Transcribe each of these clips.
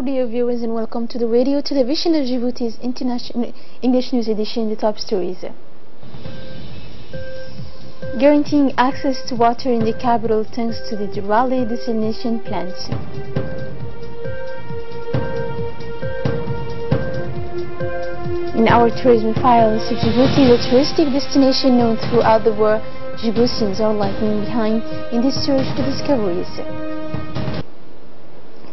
dear viewers, and welcome to the radio television of Djibouti's international English news edition, the top stories. Guaranteeing access to water in the capital thanks to the Durale desalination plant. In our tourism files, Djibouti is a touristic destination known throughout the world. Djiboutians are lagging behind in this search for discoveries.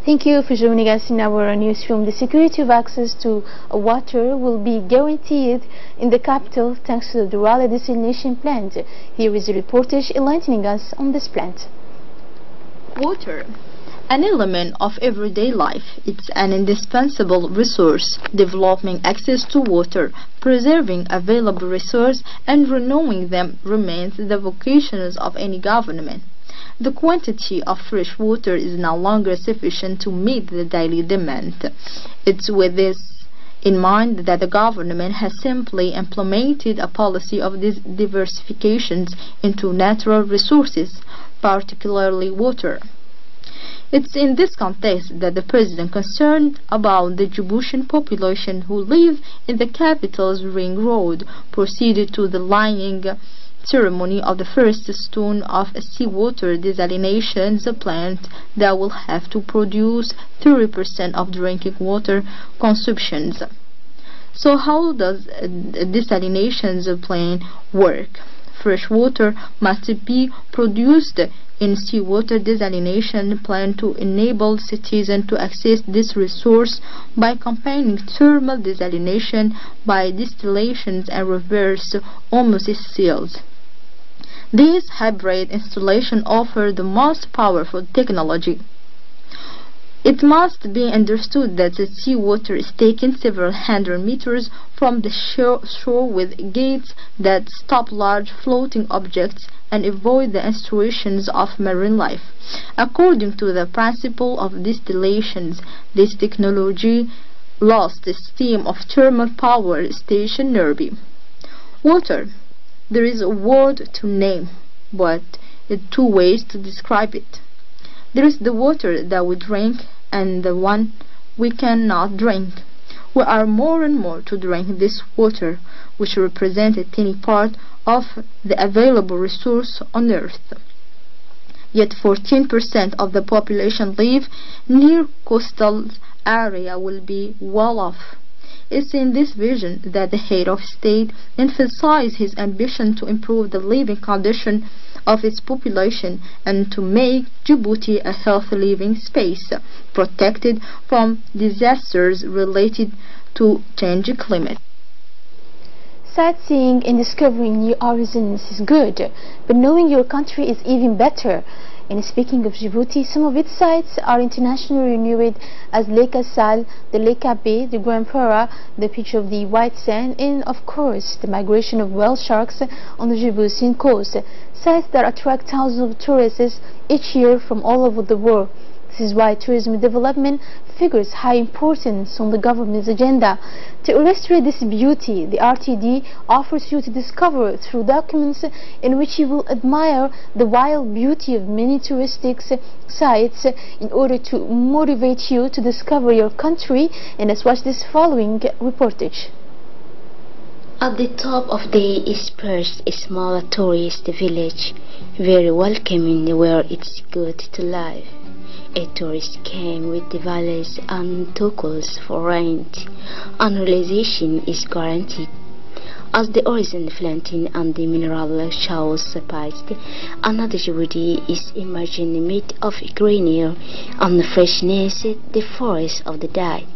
Thank you for joining us in our newsroom. The security of access to water will be guaranteed in the capital thanks to the Durale desalination plant. Here is a reportage enlightening us on this plant. Water, an element of everyday life. It's an indispensable resource. Developing access to water, preserving available resources, and renewing them remains the vocations of any government. The quantity of fresh water is no longer sufficient to meet the daily demand. It's with this in mind that the government has simply implemented a policy of diversifications into natural resources, particularly water. It's in this context that the President, concerned about the Djiboutian population who live in the capital's ring road, proceeded to the laying ceremony of the first stone of a seawater desalination plant that will have to produce 30% of drinking water consumptions. So how does a desalination plant work? Fresh water must be produced in seawater desalination plant to enable citizens to access this resource by combining thermal desalination by distillations and reverse osmosis. These hybrid installations offer the most powerful technology. It must be understood that the seawater is taken several hundred meters from the shore with gates that stop large floating objects and avoid the intrusions of marine life. According to the principle of distillations, this technology lost the steam of thermal power station nearby. Water. There is a word to name, but two ways to describe it. There is the water that we drink and the one we cannot drink. We are more and more to drink this water, which represents a tiny part of the available resource on earth. Yet 14% of the population live near coastal area will be well off. It's in this vision that the head of state emphasized his ambition to improve the living condition of its population and to make Djibouti a healthy living space, protected from disasters related to changing climate. Sightseeing and discovering new horizons is good, but knowing your country is even better. And speaking of Djibouti, some of its sites are internationally renowned as Lake Assal, the Lake Abbé, the Grand Para, the Beach of the White Sand, and of course the migration of whale sharks on the Djiboutian coast, sites that attract thousands of tourists each year from all over the world. This is why tourism development figures high importance on the government's agenda. To illustrate this beauty, the RTD offers you to discover through documents in which you will admire the wild beauty of many touristic sites in order to motivate you to discover your country. And let's watch this following reportage. At the top of the is perched a small tourist village, very welcoming where it's good to live. A tourist came with the valleys and tokens for rent, and realization is guaranteed. As the horizon planting and the mineral shows surprised, another Djibouti is emerging mid of greenery and freshness, the forest of the day.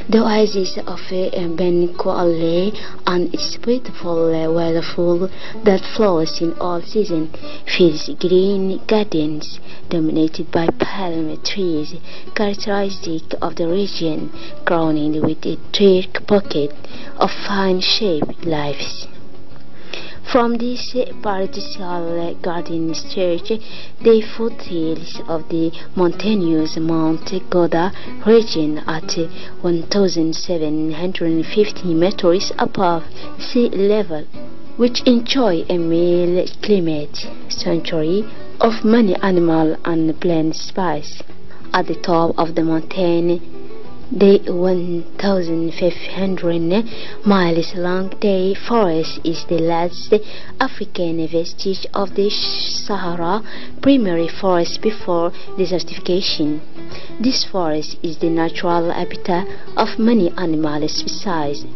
The oasis of Ben Koale and its beautiful waterfall that flows in all seasons fills green gardens dominated by palm trees, characteristic of the region, crowning with a thick pocket of fine-shaped leaves. From this paradisal garden stretch the foothills of the mountainous Mount Goda region at 1,750 meters above sea level, which enjoy a mild climate, sanctuary of many animal and plant species. At the top of the mountain, The 1,500 miles long Day forest is the last African vestige of the Sahara primary forest before desertification. This forest is the natural habitat of many animal species.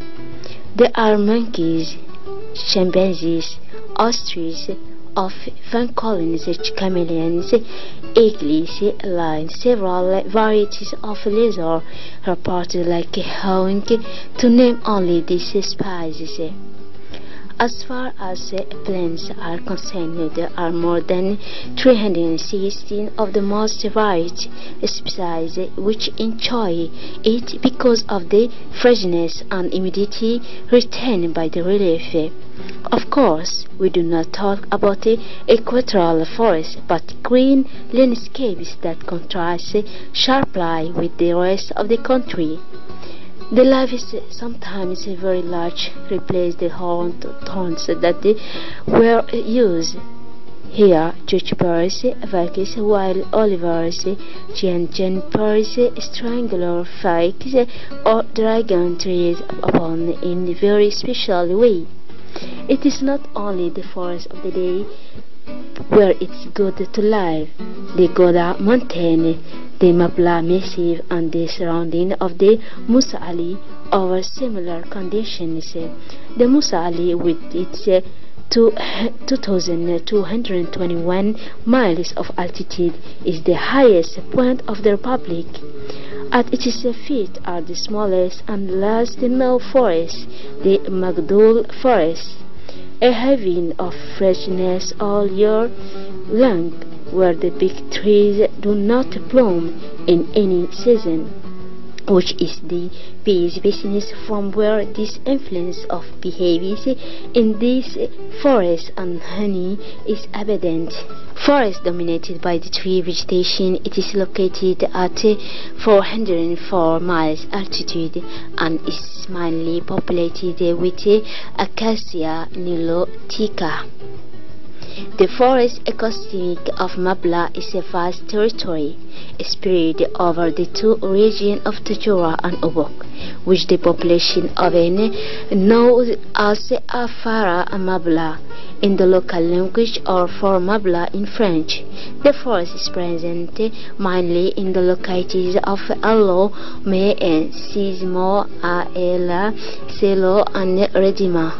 There are monkeys, chimpanzees, ostriches, of pangolins, chameleons, eagles, lions, several varieties of lizard, reported like hawk, to name only these species. As far as plants are concerned, there are more than 316 of the most varied species which enjoy it because of the freshness and humidity retained by the relief. Of course, we do not talk about the equatorial forest, but green landscapes that contrast sharply with the rest of the country. The leaf is sometimes very large, replace the thorns that were used. Here, juniper's, ficus, while olivers, junipers, strangler fikes, or dragon trees upon in a very special way. It is not only the forest of the day where it's good to live. The Goda mountain, the Mabla massive, and the surrounding of the Musa Ali over similar conditions. The Musa Ali, with its 2,221 miles of altitude, is the highest point of the republic. At its feet are the smallest and last known forests, the Magdul forest, a haven of freshness all year long, where the big trees do not bloom in any season, which is the bee's business, from where this influence of behaviors in this forest and honey is evident. Forest dominated by the tree vegetation, it is located at 404 miles altitude and is mainly populated with Acacia nilotica. The forest ecosystem of Mabla is a vast territory spread over the two regions of Tajura and Obok, which the population of knows as Afara Mabla in the local language, or for Mabla in French. The forest is present mainly in the localities of Allo, Me, Sismo, Aela, Selo, and Redima.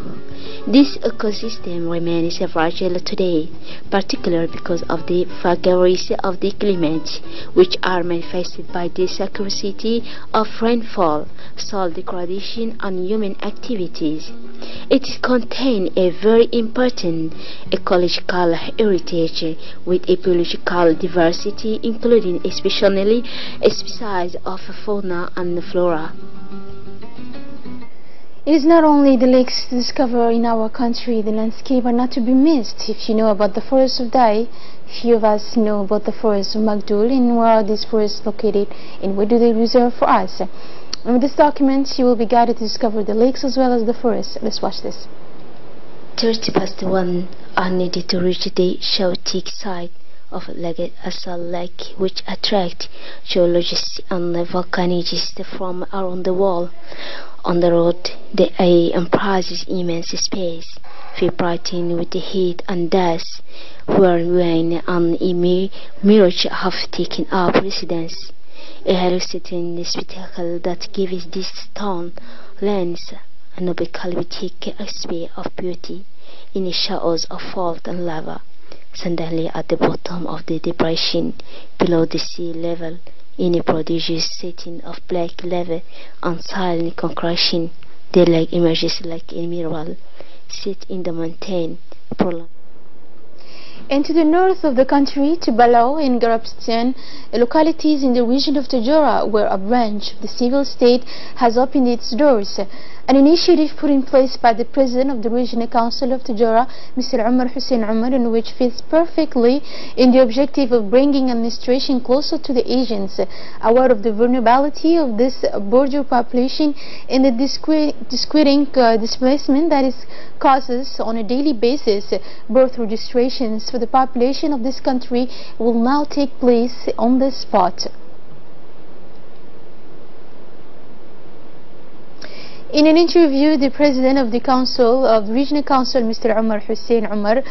This ecosystem remains fragile today, particularly because of the vagaries of the climate, which are manifested by the scarcity of rainfall, soil degradation, and human activities. It contains a very important ecological heritage with a biological diversity, including especially species of fauna and flora. It is not only the lakes to discover in our country, the landscape are not to be missed. If you know about the forest of Dai, few of us know about the forest of Magdul, and where are these forests located and what do they reserve for us. And with this document, you will be guided to discover the lakes as well as the forests. Let's watch this. 1 are needed to reach the Shautik site of Lagat Asal Lake, which attract geologists and volcanologists from around the world. On the road, the eye embraces immense space, vibrating with the heat and dust, where rain and a mirage have taken up residence. A hallucinating spectacle that gives this town lands an oblique aspect of beauty in the shadows of fault and lava. Suddenly, at the bottom of the depression, below the sea level, in a prodigious setting of black lava and silent concretion, the lake emerges like a mirror set in the mountain. And to the north of the country, to Balau in Garabstan, localities in the region of Tajura, where a branch of the civil state has opened its doors. An initiative put in place by the President of the Regional Council of Tajura, Mr. Umar Hussein Umar, and which fits perfectly in the objective of bringing administration closer to the agents, aware of the vulnerability of this border population and the displacement that it causes on a daily basis. Birth registrations for the population of this country will now take place on the spot. In an interview, the president of the council, of the regional council, Mr. Umar Hussein Umar,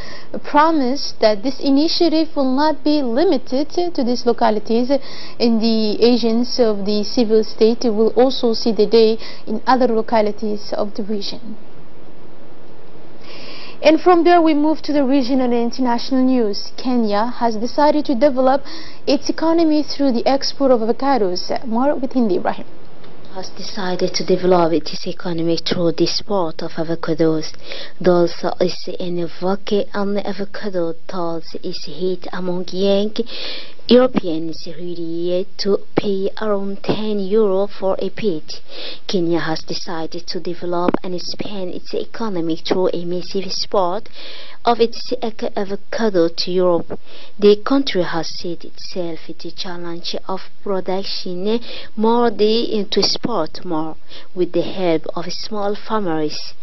promised that this initiative will not be limited to these localities, and the agents of the civil state will also see the day in other localities of the region. And from there we move to the regional and international news. Kenya has decided to develop its economy through the export of avocados. More with Hindi Ibrahim. Has decided to develop its economy through the export of avocados. Thus is an avocado thus is hit among young Europeans ready to pay around €10 for a peach. Kenya has decided to develop and expand its economy through a massive export of its avocado to Europe. The country has set itself the challenge of production more to export more with the help of small farmers.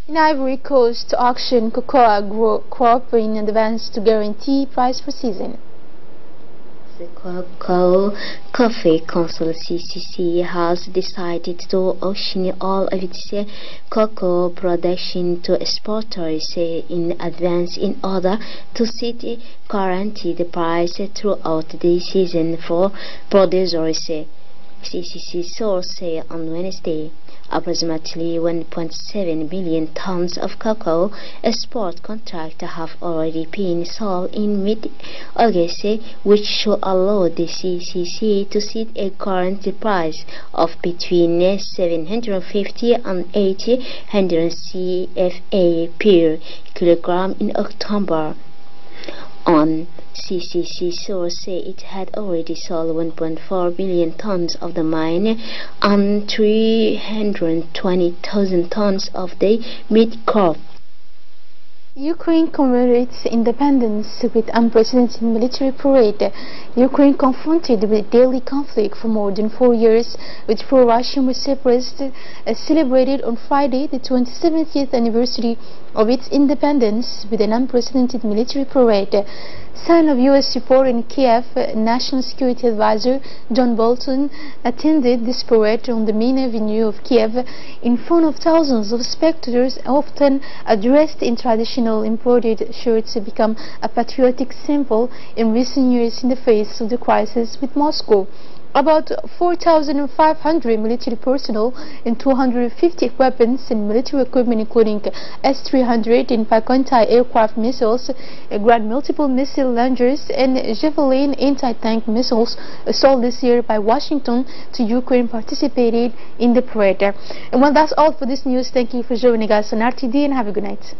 In Ivory Coast, to auction cocoa crop in advance to guarantee price for season. The Cocoa Coffee Council (CCC) has decided to auction all of its cocoa production to exporters in advance in order to set guarantee the price throughout the season for producers. CCC source on Wednesday. Approximately 1.7 billion tons of cocoa export contracts have already been sold in mid-August, which should allow the CCC to set a current price of between 750 and 800 CFA per kilogram in October. On CCC source, it had already sold 1.4 billion tons of the mine and 320,000 tons of the meat crop. Ukraine commemorates independence with unprecedented military parade. Ukraine, confronted with daily conflict for more than 4 years with pro-Russian separatists, celebrated on Friday the 27th anniversary of its independence with an unprecedented military parade. Sign of U.S. support in Kiev, National Security Advisor John Bolton attended this parade on the main avenue of Kiev in front of thousands of spectators, often dressed in traditional imported shirts, become a patriotic symbol in recent years in the face of the crisis with Moscow. About 4,500 military personnel and 250 weapons and military equipment, including S-300 and anti-aircraft missiles, ground multiple missile launchers, and Javelin anti-tank missiles sold this year by Washington to Ukraine, participated in the parade. And well, that's all for this news. Thank you for joining us on RTD, and have a good night.